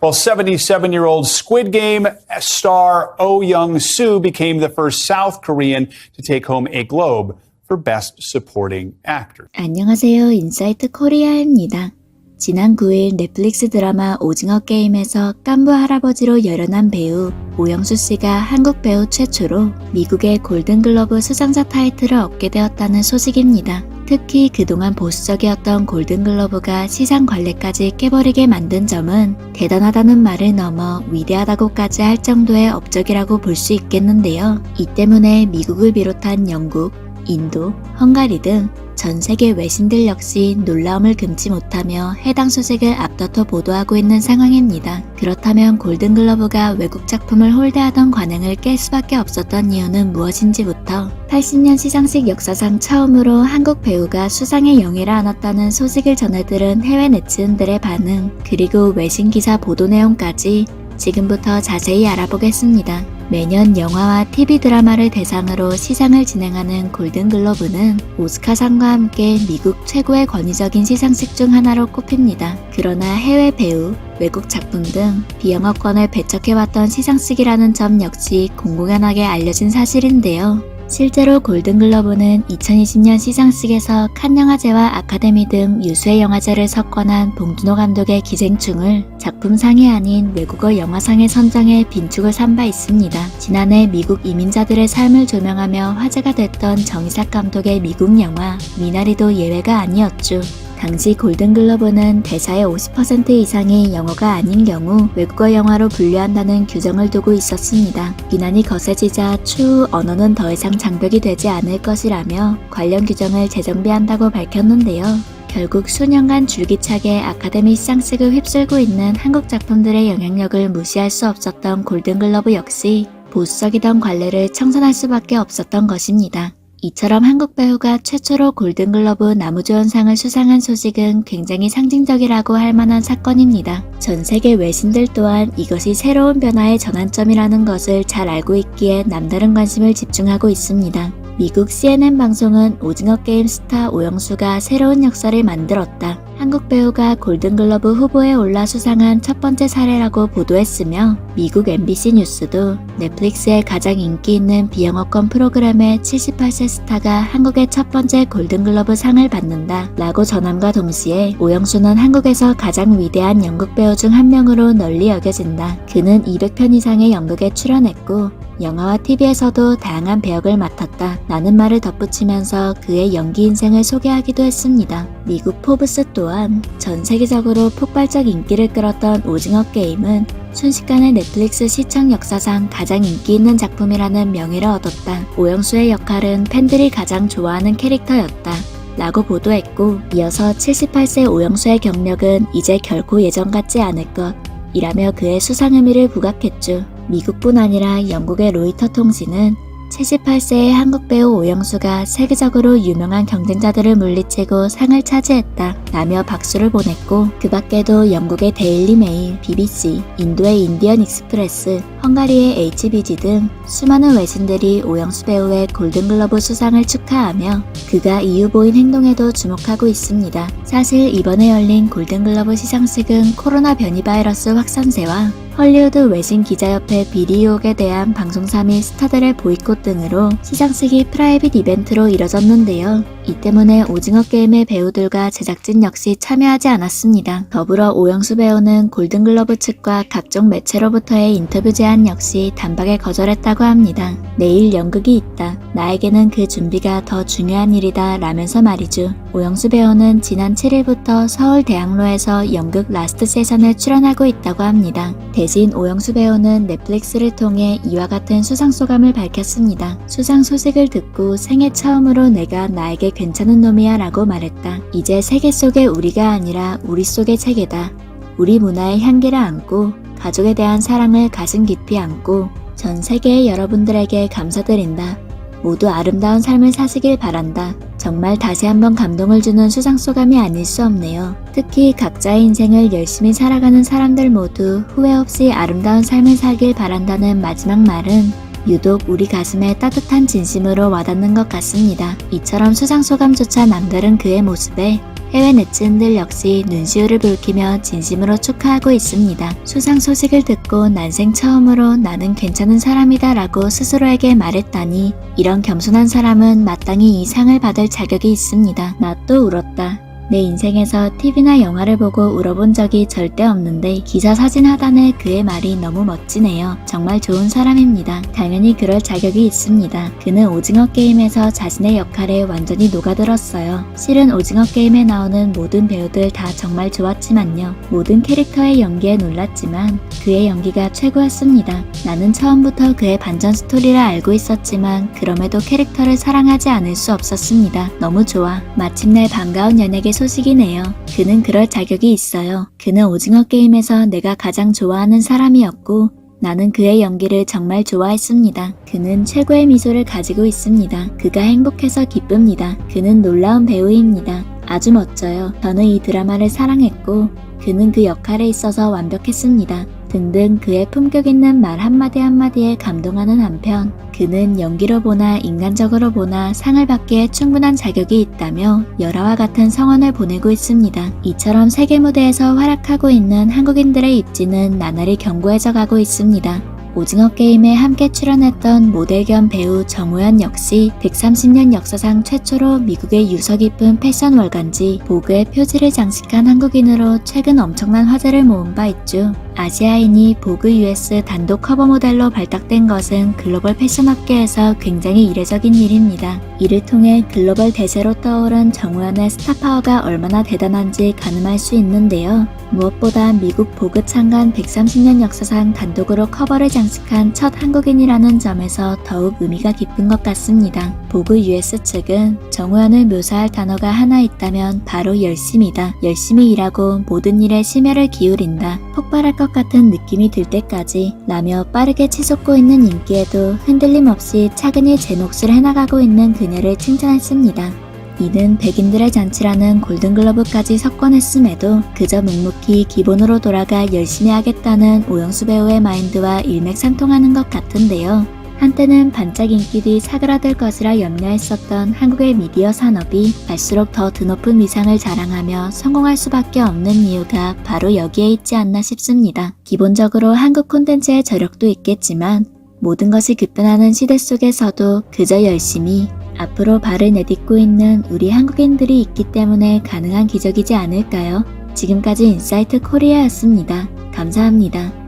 Well, 77-year-old Squid Game star Oh Young-soo became the first South Korean to take home a Globe for Best Supporting Actor. 안녕하세요. 인사이트 코리아입니다. 지난 9일 넷플릭스 드라마 오징어 게임에서 깐부 할아버지로 열연한 배우 오영수 씨가 한국 배우 최초로 미국의 골든글러브 수상자 타이틀을 얻게 되었다는 소식입니다. 특히 그동안 보수적이었던 골든글러브가 시상 관례까지 깨버리게 만든 점은 대단하다는 말을 넘어 위대하다고까지 할 정도의 업적이라고 볼 수 있겠는데요. 이 때문에 미국을 비롯한 영국, 인도, 헝가리 등 전 세계 외신들 역시 놀라움을 금치 못하며 해당 소식을 앞다퉈 보도하고 있는 상황입니다. 그렇다면 골든글러브가 외국 작품을 홀대하던 관행을 깰 수밖에 없었던 이유는 무엇인지부터 80년 시상식 역사상 처음으로 한국 배우가 수상의 영예를 안았다는 소식을 전해들은 해외 네티즌들의 반응, 그리고 외신 기사 보도 내용까지 지금부터 자세히 알아보겠습니다. 매년 영화와 TV 드라마를 대상으로 시상을 진행하는 골든글러브는 오스카상과 함께 미국 최고의 권위적인 시상식 중 하나로 꼽힙니다. 그러나 해외 배우, 외국 작품 등 비영어권을 배척해왔던 시상식이라는 점 역시 공공연하게 알려진 사실인데요. 실제로 골든글러브는 2020년 시상식에서 칸 영화제와 아카데미 등 유수의 영화제를 석권한 봉준호 감독의 기생충을 작품상이 아닌 외국어 영화상에 선정해 빈축을 산 바 있습니다. 지난해 미국 이민자들의 삶을 조명하며 화제가 됐던 정이삭 감독의 미국 영화 미나리도 예외가 아니었죠. 당시 골든글러브는 대사의 50% 이상이 영어가 아닌 경우 외국어 영화로 분류한다는 규정을 두고 있었습니다. 비난이 거세지자 추후 언어는 더 이상 장벽이 되지 않을 것이라며 관련 규정을 재정비한다고 밝혔는데요. 결국 수년간 줄기차게 아카데미 시상식을 휩쓸고 있는 한국 작품들의 영향력을 무시할 수 없었던 골든글러브 역시 보수적이던 관례를 청산할 수밖에 없었던 것입니다. 이처럼 한국 배우가 최초로 골든글러브 나무조연상을 수상한 소식은 굉장히 상징적이라고 할 만한 사건입니다. 전 세계 외신들 또한 이것이 새로운 변화의 전환점이라는 것을 잘 알고 있기에 남다른 관심을 집중하고 있습니다. 미국 CNN 방송은 오징어 게임 스타 오영수가 새로운 역사를 만들었다. 한국 배우가 골든글러브 후보에 올라 수상한 첫 번째 사례라고 보도했으며 미국 MBC 뉴스도 넷플릭스의 가장 인기 있는 비영어권 프로그램의 78세 스타가 한국의 첫 번째 골든글러브 상을 받는다 라고 전함과 동시에 오영수는 한국에서 가장 위대한 연극 배우 중 한 명으로 널리 여겨진다. 그는 200편 이상의 연극에 출연했고 영화와 TV에서도 다양한 배역을 맡았다 라는 말을 덧붙이면서 그의 연기 인생을 소개하기도 했습니다. 미국 포브스 또한 전 세계적으로 폭발적 인기를 끌었던 오징어 게임은 순식간에 넷플릭스 시청 역사상 가장 인기 있는 작품이라는 명예를 얻었다. 오영수의 역할은 팬들이 가장 좋아하는 캐릭터였다 라고 보도했고, 이어서 78세 오영수의 경력은 이제 결코 예전 같지 않을 것 이라며 그의 수상 의미를 부각했죠. 미국뿐 아니라 영국의 로이터 통신은 78세의 한국 배우 오영수가 세계적으로 유명한 경쟁자들을 물리치고 상을 차지했다 라며 박수를 보냈고, 그 밖에도 영국의 데일리 메일, BBC, 인도의 인디언 익스프레스, 헝가리의 HBG 등 수많은 외신들이 오영수 배우의 골든글러브 수상을 축하하며 그가 이유 보인 행동에도 주목하고 있습니다. 사실 이번에 열린 골든글러브 시상식은 코로나 변이 바이러스 확산세와 헐리우드 외신 기자협회 비리 의혹에 대한 방송사 및 스타들의 보이콧 등으로 시상식이 프라이빗 이벤트로 이뤄졌는데요. 이 때문에 오징어 게임의 배우들과 제작진 역시 참여하지 않았습니다. 더불어 오영수 배우는 골든글러브 측과 각종 매체로부터의 인터뷰 제안 역시 단박에 거절했다고 합니다. 내일 연극이 있다. 나에게는 그 준비가 더 중요한 일이다 라면서 말이죠. 오영수 배우는 지난 7일부터 서울대학로에서 연극 라스트 세션에 출연하고 있다고 합니다. 대신 오영수 배우는 넷플릭스를 통해 이와 같은 수상 소감을 밝혔습니다. 수상 소식을 듣고 생애 처음으로 내가 나에게 괜찮은 놈이야 라고 말했다. 이제 세계 속의 우리가 아니라 우리 속의 세계다. 우리 문화의 향기를 안고 가족에 대한 사랑을 가슴 깊이 안고 전 세계의 여러분들에게 감사드린다. 모두 아름다운 삶을 사시길 바란다. 정말 다시 한번 감동을 주는 수상소감이 아닐 수 없네요. 특히 각자의 인생을 열심히 살아가는 사람들 모두 후회 없이 아름다운 삶을 살길 바란다는 마지막 말은 유독 우리 가슴에 따뜻한 진심으로 와닿는 것 같습니다. 이처럼 수상소감조차 남다른 그의 모습에 해외 네티즌들 역시 눈시울을 붉히며 진심으로 축하하고 있습니다. 수상 소식을 듣고 난생 처음으로 나는 괜찮은 사람이다 라고 스스로에게 말했다니 이런 겸손한 사람은 마땅히 이 상을 받을 자격이 있습니다. 나 또 울었다. 내 인생에서 TV나 영화를 보고 울어본 적이 절대 없는데 기사 사진 하단에 그의 말이 너무 멋지네요. 정말 좋은 사람입니다. 당연히 그럴 자격이 있습니다. 그는 오징어 게임에서 자신의 역할에 완전히 녹아들었어요. 실은 오징어 게임에 나오는 모든 배우들 다 정말 좋았지만요. 모든 캐릭터의 연기에 놀랐지만 그의 연기가 최고였습니다. 나는 처음부터 그의 반전 스토리를 알고 있었지만 그럼에도 캐릭터를 사랑하지 않을 수 없었습니다. 너무 좋아. 마침내 반가운 연예계 소식이네요. 그는 그럴 자격이 있어요. 그는 오징어 게임에서 내가 가장 좋아하는 사람이었고 나는 그의 연기를 정말 좋아했습니다. 그는 최고의 미소를 가지고 있습니다. 그가 행복해서 기쁩니다. 그는 놀라운 배우입니다. 아주 멋져요. 저는 이 드라마를 사랑했고 그는 그 역할에 있어서 완벽했습니다. 등등 그의 품격 있는 말 한마디 한마디에 감동하는 한편 그는 연기로 보나 인간적으로 보나 상을 받기에 충분한 자격이 있다며 열화와 같은 성원을 보내고 있습니다. 이처럼 세계 무대에서 활약하고 있는 한국인들의 입지는 나날이 견고해져 가고 있습니다. 오징어 게임에 함께 출연했던 모델 겸 배우 정우현 역시 130년 역사상 최초로 미국의 유서 깊은 패션 월간지 보그의 표지를 장식한 한국인으로 최근 엄청난 화제를 모은 바 있죠. 아시아인이 보그 US 단독 커버 모델로 발탁된 것은 글로벌 패션 업계에서 굉장히 이례적인 일입니다. 이를 통해 글로벌 대세로 떠오른 정우현의 스타파워가 얼마나 대단한지 가늠할 수 있는데요. 무엇보다 미국 보그 창간 130년 역사상 단독으로 커버를 장식한 첫 한국인이라는 점에서 더욱 의미가 깊은 것 같습니다. 보그 US 측은 정우현을 묘사할 단어가 하나 있다면 바로 열심이다. 열심히 일하고 모든 일에 심혈을 기울인다. 폭발할 것 같은 느낌이 들 때까지 라며 빠르게 치솟고 있는 인기에도 흔들림 없이 차근히 제 몫을 해나가고 있는 그녀를 칭찬했습니다. 이는 백인들의 잔치라는 골든글러브까지 석권했음에도 그저 묵묵히 기본으로 돌아가 열심히 하겠다는 오영수 배우의 마인드와 일맥상통하는 것 같은데요. 한때는 반짝 인기 뒤 사그라들 것이라 염려했었던 한국의 미디어 산업이 갈수록 더 드높은 위상을 자랑하며 성공할 수밖에 없는 이유가 바로 여기에 있지 않나 싶습니다. 기본적으로 한국 콘텐츠의 저력도 있겠지만 모든 것이 급변하는 시대 속에서도 그저 열심히 앞으로 발을 내딛고 있는 우리 한국인들이 있기 때문에 가능한 기적이지 않을까요? 지금까지 인사이트 코리아였습니다. 감사합니다.